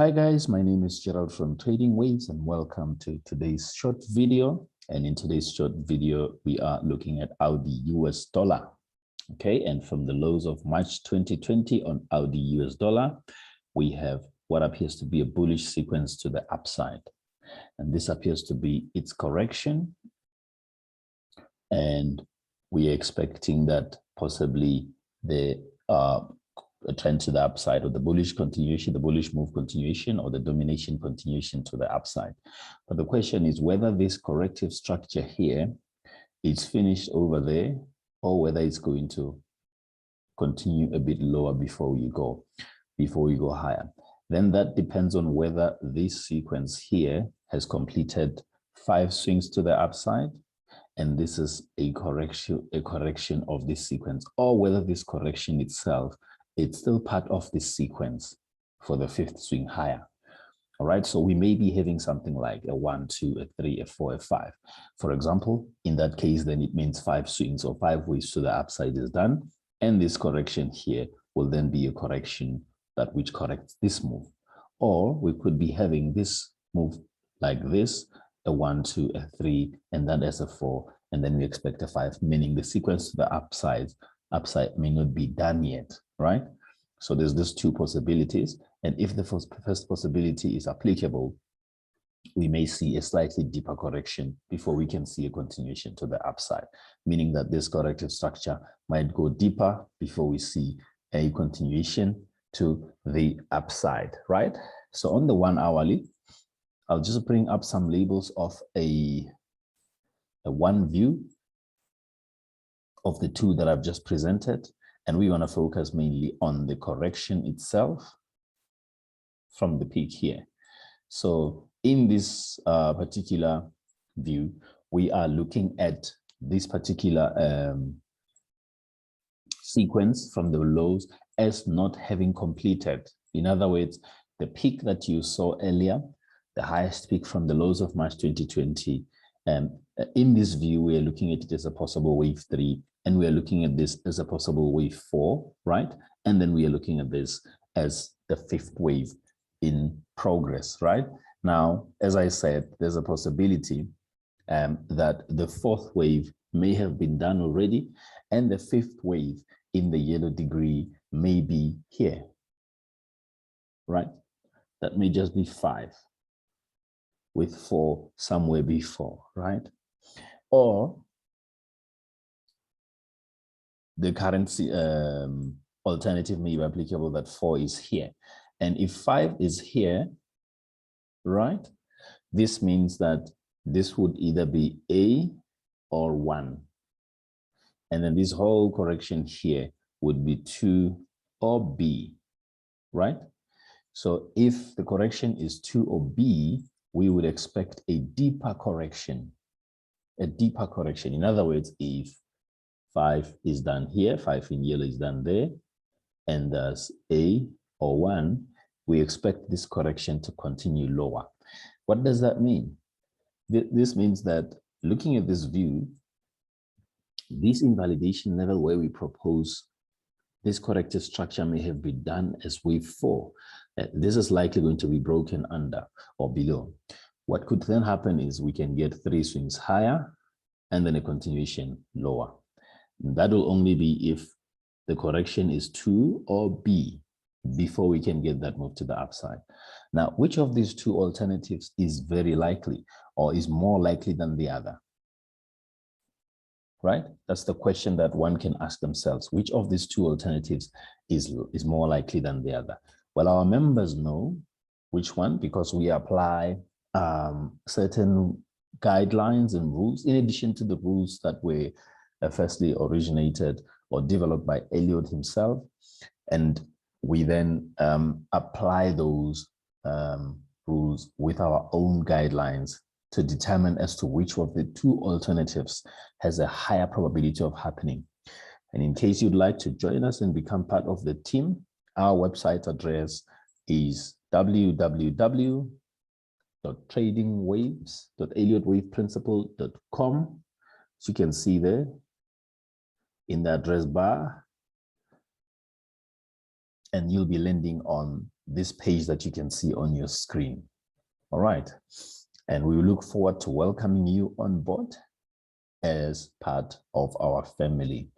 Hi guys, my name is Gerald from Trading Waves and welcome to today's short video. And in today's short video, we are looking at AUDUSD. Okay, and from the lows of March 2020 on AUDUSD, we have what appears to be a bullish sequence to the upside. And this appears to be its correction. And we are expecting that possibly the a trend to the upside, or the bullish continuation, the bullish move continuation, or the domination continuation to the upside. But the question is whether this corrective structure here is finished over there, or whether it's going to continue a bit lower before we go higher. Then that depends on whether this sequence here has completed 5 swings to the upside, and this is a correction of this sequence, or whether this correction itself, it's still part of this sequence for the 5th swing higher. All right, so we may be having something like a 1, 2, a 3, a 4, a 5. For example, in that case, then it means 5 swings or 5 waves to the upside is done. And this correction here will then be a correction that which corrects this move. Or we could be having this move like this, a 1, 2, a 3, and then as a 4, and then we expect a 5, meaning the sequence to the upside may not be done yet, right? So there's these 2 possibilities. And if the first possibility is applicable, we may see a slightly deeper correction before we can see a continuation to the upside, meaning that this corrective structure might go deeper before we see a continuation to the upside, right? So on the 1 hourly, I'll just bring up some labels of a one view of the 2 that I've just presented, and we want to focus mainly on the correction itself from the peak here. So in this particular view, we are looking at this particular sequence from the lows as not having completed. In other words, the peak that you saw earlier, the highest peak from the lows of March 2020, in this view, we are looking at it as a possible wave 3, and we are looking at this as a possible wave 4, right? And then we are looking at this as the 5th wave in progress, right? Now, as I said, there's a possibility that the 4th wave may have been done already, and the 5th wave in the yellow degree may be here, right? That may just be 5 with 4 somewhere before, right? Or the currency alternative may be applicable that 4 is here. And if 5 is here, right, this means that this would either be A or 1. And then this whole correction here would be 2 or B, right? So if the correction is 2 or B, we would expect a deeper correction. In other words, if 5 is done here, 5 in yellow is done there, and thus A or 1, we expect this correction to continue lower. What does that mean? This means that looking at this view, this invalidation level where we propose this corrective structure may have been done as wave 4. This is likely going to be broken under or below. What could then happen is we can get 3 swings higher and then a continuation lower. That will only be if the correction is 2 or B before we can get that move to the upside. Now, which of these 2 alternatives is very likely or is more likely than the other? Right? That's the question that one can ask themselves. Which of these 2 alternatives is more likely than the other? Well, our members know which one because we apply certain guidelines and rules in addition to the rules that were firstly originated or developed by Elliot himself. And we then apply those rules with our own guidelines to determine as to which of the 2 alternatives has a higher probability of happening. And in case you'd like to join us and become part of the team, our website address is www.tradingwaves.elliottwaveprinciple.com. As you can see there in the address bar, and you'll be landing on this page that you can see on your screen. All right. And we look forward to welcoming you on board as part of our family.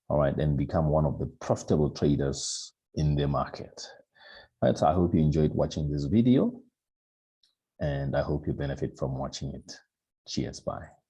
All right. And become one of the profitable traders in the market. All right. So I hope you enjoyed watching this video, and I hope you benefit from watching it. Cheers. Bye.